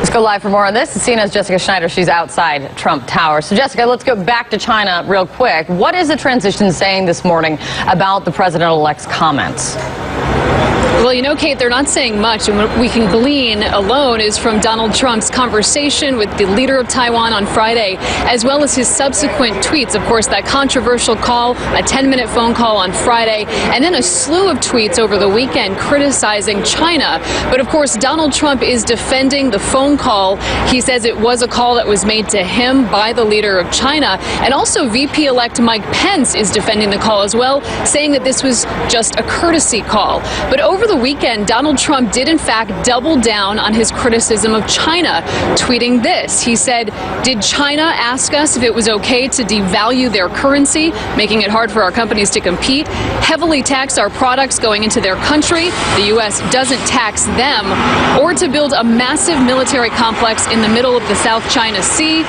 Let's go live for more on this. CNN's Jessica Schneider. She's outside Trump Tower. So, Jessica, let's go back to China real quick. What is the transition saying this morning about the president-elect's comments? Well, you know, Kate, they're not saying much, and what we can glean alone is from Donald Trump's conversation with the leader of Taiwan on Friday, as well as his subsequent tweets. Of course, that controversial call, a 10-minute phone call on Friday, and then a slew of tweets over the weekend criticizing China. But, of course, Donald Trump is defending the phone call. He says it was a call that was made to him by the leader of China. And also, VP-elect Mike Pence is defending the call as well, saying that this was just a courtesy call. But over the weekend, Donald Trump did in fact double down on his criticism of China, tweeting this. He said, "Did China ask us if it was okay to devalue their currency, making it hard for our companies to compete, heavily tax our products going into their country, the U.S. doesn't tax them, or to build a massive military complex in the middle of the South China Sea?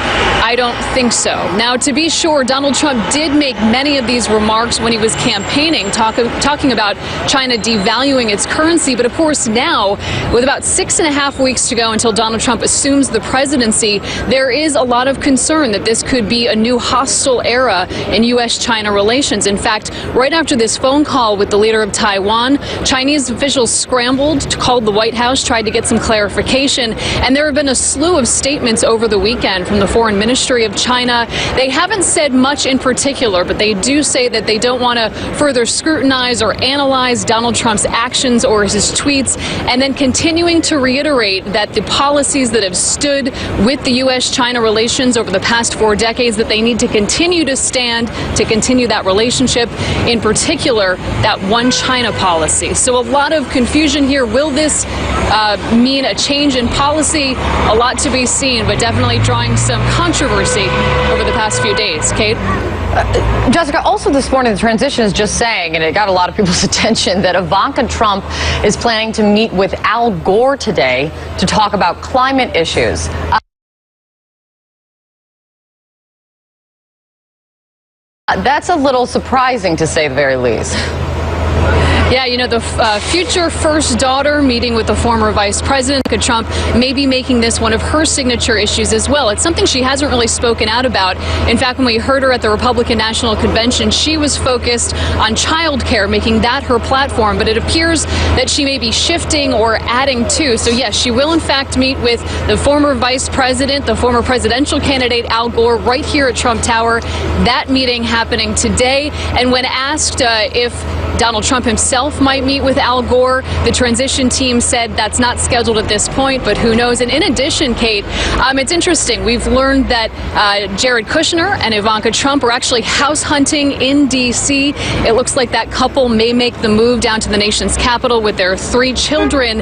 I don't think so." Now, to be sure, Donald Trump did make many of these remarks when he was campaigning, talking about China devaluing its currency. But of course, now, with about 6.5 weeks to go until Donald Trump assumes the presidency, there is a lot of concern that this could be a new hostile era in U.S.-China relations. In fact, right after this phone call with the leader of Taiwan, Chinese officials scrambled, called the White House, tried to get some clarification, and there have been a slew of statements over the weekend from the Foreign Ministry of China. They haven't said much in particular, but they do say that they don't want to further scrutinize or analyze Donald Trump's actions or his tweets, and then continuing to reiterate that the policies that have stood with the U.S.-China relations over the past 4 decades, that they need to continue to stand to continue that relationship, in particular, that one China policy. So a lot of confusion here. Will this mean a change in policy? A lot to be seen, but definitely drawing some controversy over the past few days. Kate? Jessica, also this morning, the transition is just saying, and it got a lot of people's attention, that Ivanka Trump is planning to meet with Al Gore today to talk about climate issues. That's a little surprising, to say the very least. Yeah, you know, the future first daughter meeting with the former vice president, Trump, may be making this one of her signature issues as well. It's something she hasn't really spoken out about. In fact, when we heard her at the Republican National Convention, she was focused on child care, making that her platform. But it appears that she may be shifting or adding to. So, yes, she will in fact meet with the former vice president, the former presidential candidate, Al Gore, right here at Trump Tower. That meeting happening today. And when asked if Donald Trump himself might meet with Al Gore, the transition team said that's not scheduled at this point, but who knows. And in addition, Kate, it's interesting. We've learned that Jared Kushner and Ivanka Trump are actually house hunting in D.C. It looks like that couple may make the move down to the nation's capital with their 3 children.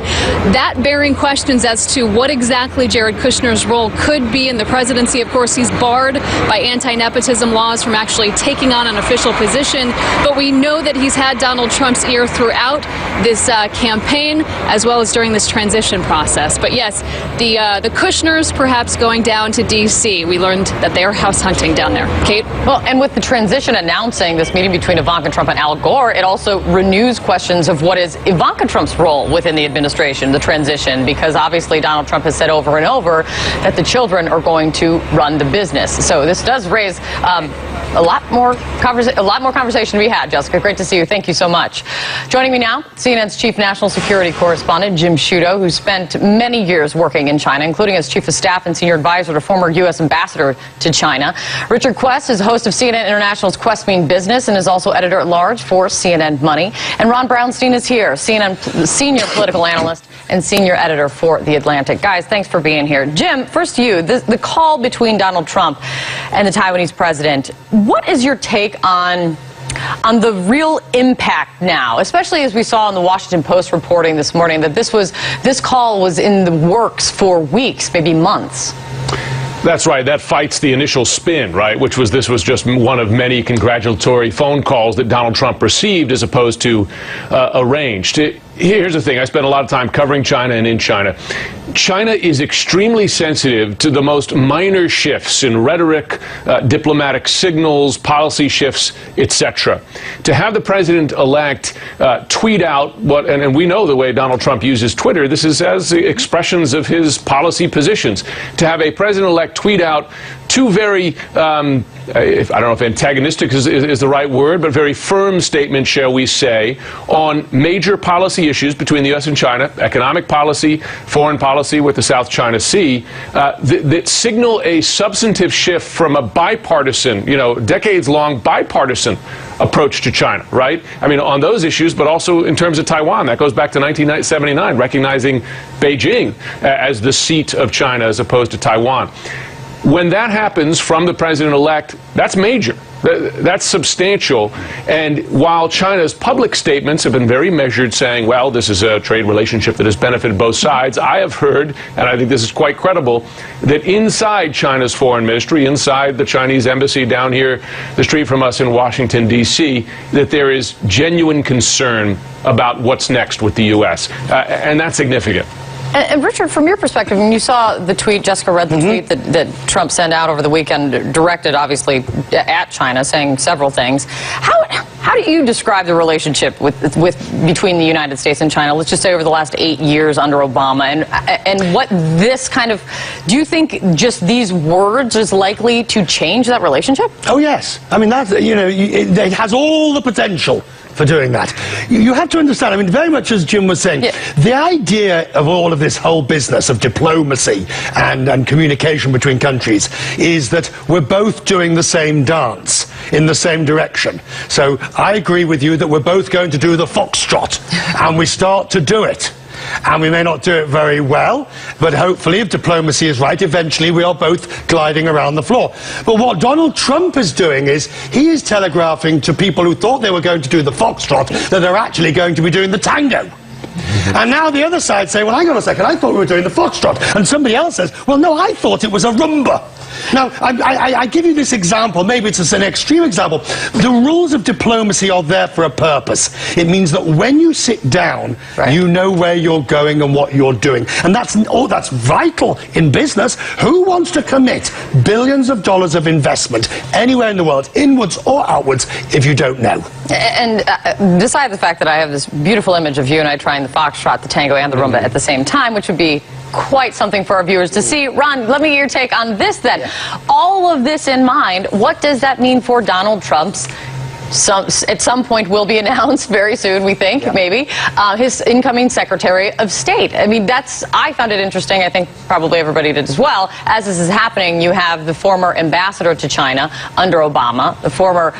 That bearing questions as to what exactly Jared Kushner's role could be in the presidency. Of course, he's barred by anti-nepotism laws from actually taking on an official position, but we know that he's had Donald Trump's ear throughout this campaign, as well as during this transition process. But yes, the Kushners perhaps going down to D.C. We learned that they are house hunting down there. Kate? Well, and with the transition announcing this meeting between Ivanka Trump and Al Gore, it also renews questions of what is Ivanka Trump's role within the administration, the transition, because obviously Donald Trump has said over and over that the children are going to run the business. So this does raise a lot more conversation to be had. Jessica, great to see you. Thank you so much. Joining me now, CNN's chief national security correspondent, Jim Sciutto, who spent many years working in China, including as chief of staff and senior advisor to former U.S. ambassador to China. Richard Quest is host of CNN International's Quest Mean Business and is also editor-at-large for CNN Money. And Ron Brownstein is here, CNN senior political analyst and senior editor for The Atlantic. Guys, thanks for being here. Jim, first you, the call between Donald Trump and the Taiwanese president. What is your take on the real impact now, especially as we saw in the Washington Post reporting this morning that this call was in the works for weeks, maybe months? That's right. That fights the initial spin, right, which was this was just one of many congratulatory phone calls that Donald Trump received as opposed to arranged. here's the thing. I spent a lot of time covering China and in China. China is extremely sensitive to the most minor shifts in rhetoric, diplomatic signals, policy shifts, etc. To have the president-elect tweet out what, and we know the way Donald Trump uses Twitter, this is as expressions of his policy positions. To have a president-elect tweet out two very, I don't know if antagonistic is the right word, but very firm statements, shall we say, on major policy issues between the U.S. and China, economic policy, foreign policy with the South China Sea, that signal a substantive shift from a bipartisan, decades-long bipartisan approach to China, right? I mean, on those issues, but also in terms of Taiwan. That goes back to 1979, recognizing Beijing as the seat of China as opposed to Taiwan. When that happens from the president-elect, that's major. That's substantial. And while China's public statements have been very measured, saying, well, this is a trade relationship that has benefited both sides, I have heard, and I think this is quite credible, that inside China's foreign ministry, inside the Chinese embassy down here the street from us in Washington, D.C., that there is genuine concern about what's next with the U.S. And that's significant. And Richard, from your perspective, when you saw the tweet, Jessica read the tweet that Trump sent out over the weekend, directed obviously at China, saying several things. How do you describe the relationship between the United States and China, let's just say over the last 8 years under Obama, and what this kind of, do you think just these words is likely to change that relationship? Oh, yes. I mean, that's, it has all the potential for doing that. You have to understand, I mean, very much as Jim was saying, the idea of all of this whole business of diplomacy and communication between countries is that we're both doing the same dance in the same direction. So I agree with you that we're both going to do the foxtrot, and we start to do it. And we may not do it very well, but hopefully, if diplomacy is right, eventually we are both gliding around the floor. But what Donald Trump is doing is he is telegraphing to people who thought they were going to do the foxtrot that they're actually going to be doing the tango. And now the other side say, well, hang on a second, I thought we were doing the foxtrot. And somebody else says, well, no, I thought it was a rumba. Now, I give you this example, maybe it's an extreme example. The rules of diplomacy are there for a purpose. It means that when you sit down, you know where you're going and what you're doing. And that's vital in business. Who wants to commit billions of dollars of investment anywhere in the world, inwards or outwards, if you don't know? And beside the fact that I have this beautiful image of you and I trying the foxtrot, the tango, and the rumba at the same time, which would be quite something for our viewers to see. Ron, let me hear your take on this then. All of this in mind, what does that mean for Donald Trump's, at some point will be announced very soon, we think, maybe, his incoming Secretary of State? I mean, I found it interesting. I think probably everybody did as well. As this is happening, you have the former ambassador to China under Obama, the former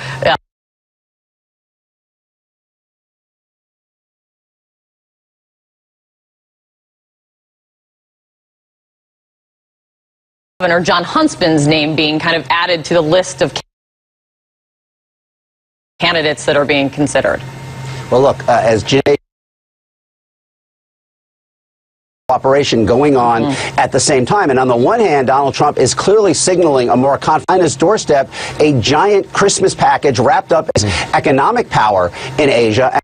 Governor Jon Huntsman's name being kind of added to the list of candidates that are being considered. Well, look, as Jay operation going on at the same time. And on the one hand, Donald Trump is clearly signaling a more on his doorstep, a giant Christmas package wrapped up as economic power in Asia,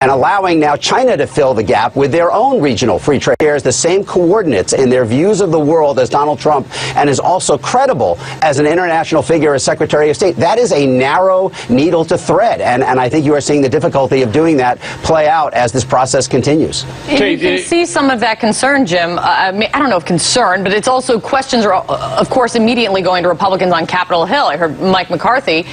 and allowing now China to fill the gap with their own regional free trade. Shares the same coordinates in their views of the world as Donald Trump, and is also credible as an international figure as Secretary of State. That is a narrow needle to thread, and I think you are seeing the difficulty of doing that play out as this process continues. You can see some of that concern, Jim. I don't know if concern, but it's also questions are, of course, immediately going to Republicans on Capitol Hill. I heard Mike McCarthy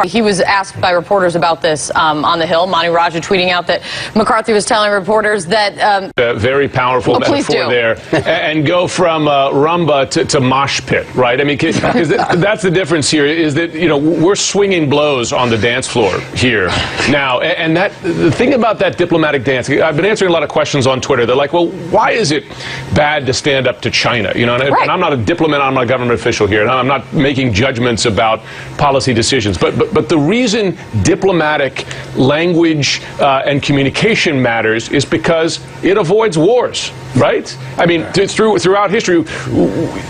he was asked by reporters about this on the Hill. Mani Raja tweeting out that McCarthy was telling reporters that very powerful metaphor there, and go from rumba to mosh pit, right? I mean, because that's the difference here, is that we're swinging blows on the dance floor here now, and the thing about that diplomatic dance, I've been answering a lot of questions on Twitter. They're like, well, why is it bad to stand up to China? And I'm not a diplomat, I'm not a government official here, and I'm not making judgments about policy decisions, but the reason diplomatic language and communication matters is because it avoids wars. right? I mean, throughout history,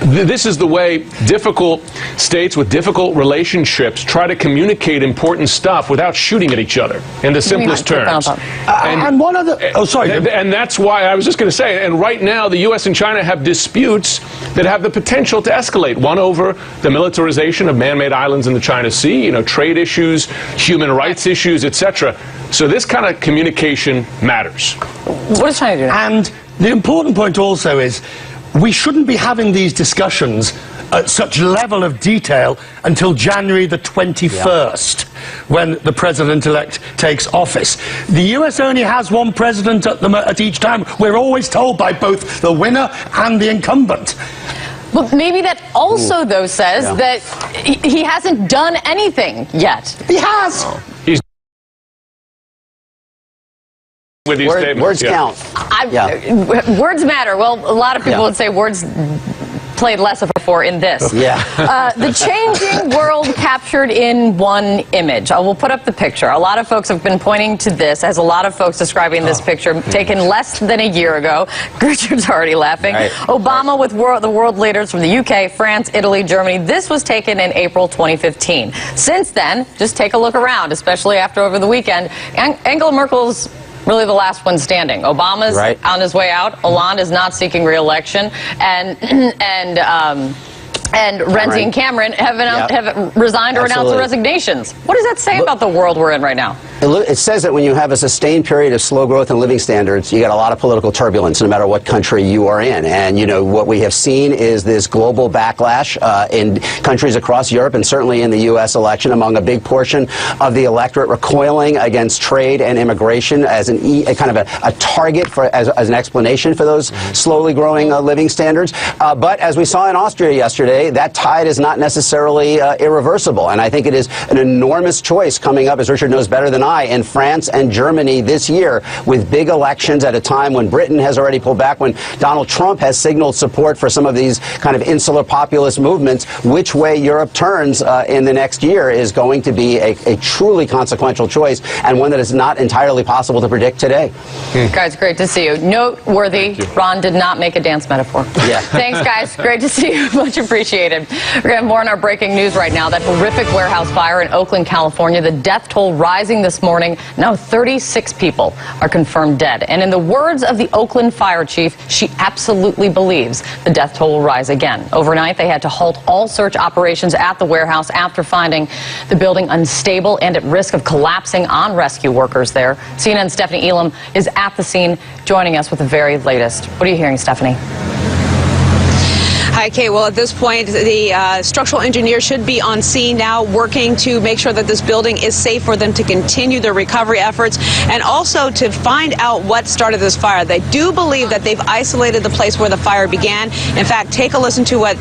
this is the way difficult states with difficult relationships try to communicate important stuff without shooting at each other in the simplest terms. And one other... Oh, sorry. And that's why I was just going to say, and right now the U.S. and China have disputes that have the potential to escalate. One over the militarization of man-made islands in the China Sea, you know, trade issues, human rights issues, etc. So this kind of communication matters. What is China doing? And the important point also is we shouldn't be having these discussions at such level of detail until January the 21st, when the president-elect takes office. The US only has one president at each time. We're always told by both the winner and the incumbent. Well, maybe that also, though, says that he hasn't done anything yet. He has. He's with these statements. Words count. Words matter. Well, a lot of people would say words played less of a for in this. The changing world captured in one image. I will put up the picture. A lot of folks have been pointing to this, as a lot of folks describing this picture taken less than a year ago. Gertrude's already laughing. Right. Obama with the world leaders from the UK, France, Italy, Germany. This was taken in April 2015. Since then, just take a look around, especially after over the weekend. Angela Merkel's really the last one standing. Obama's on his way out. Hollande is not seeking re-election, and Renzi and Cameron have resigned or announced their resignations. What does that say about the world we're in right now? It says that when you have a sustained period of slow growth in living standards, you got a lot of political turbulence no matter what country you are in. And, you know, what we have seen is this global backlash in countries across Europe and certainly in the U.S. election among a big portion of the electorate recoiling against trade and immigration as a kind of a target as an explanation for those slowly growing living standards. But as we saw in Austria yesterday, that tide is not necessarily irreversible. And I think it is an enormous choice coming up, as Richard knows better than I, in France and Germany this year, with big elections at a time when Britain has already pulled back, when Donald Trump has signaled support for some of these kind of insular populist movements. Which way Europe turns in the next year is going to be a truly consequential choice, and one that is not entirely possible to predict today. Guys, great to see you. Noteworthy, Ron did not make a dance metaphor. Thanks, guys. Great to see you. Much appreciated. We're going to have more on our breaking news right now. That horrific warehouse fire in Oakland, California. The death toll rising this morning. Now 36 people are confirmed dead. And in the words of the Oakland fire chief, she absolutely believes the death toll will rise again. Overnight, they had to halt all search operations at the warehouse after finding the building unstable and at risk of collapsing on rescue workers there. CNN's Stephanie Elam is at the scene, joining us with the very latest. What are you hearing, Stephanie? Hi, Kate. Well, at this point, the structural engineer should be on scene now, working to make sure that this building is safe for them to continue their recovery efforts and also to find out what started this fire. They do believe that they've isolated the place where the fire began. In fact, take a listen to what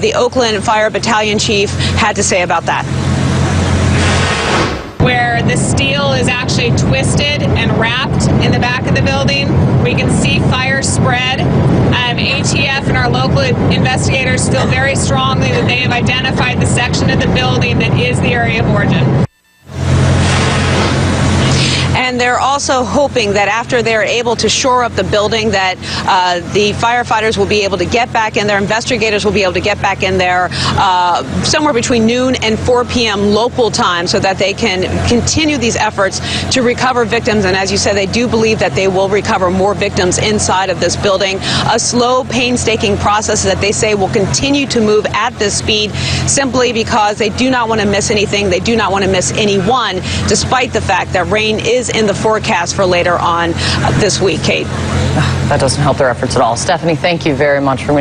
the Oakland Fire Battalion Chief had to say about that. Where the steel is actually twisted and wrapped in the back of the building. We can see fire spread. ATF and our local investigators feel very strongly that they have identified the section of the building that is the area of origin. And they're also hoping that after they're able to shore up the building, that the firefighters will be able to get back in there, investigators will be able to get back in there somewhere between noon and 4 p.m. local time, so that they can continue these efforts to recover victims. And as you said, they do believe that they will recover more victims inside of this building. A slow, painstaking process that they say will continue to move at this speed, simply because they do not want to miss anything. They do not want to miss anyone, despite the fact that rain is in the forecast for later on this week, Kate. That doesn't help their efforts at all. Stephanie, thank you very much for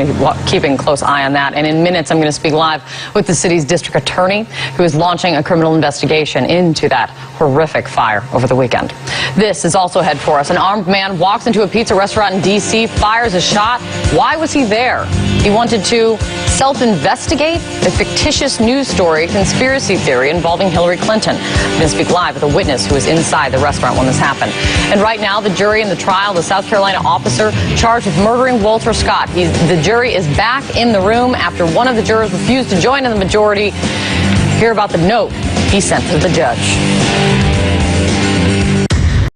keeping a close eye on that. And in minutes, I'm going to speak live with the city's district attorney, who is launching a criminal investigation into that horrific fire over the weekend. This is also ahead for us. An armed man walks into a pizza restaurant in D.C., fires a shot. Why was he there? He wanted to self-investigate a fictitious news story, conspiracy theory involving Hillary Clinton. I'm going to speak live with a witness who was inside the restaurant when this happened. And right now, the jury in the trial, the South Carolina officer charged with murdering Walter Scott. The jury is back in the room after one of the jurors refused to join in the majority. Hear about the note he sent to the judge.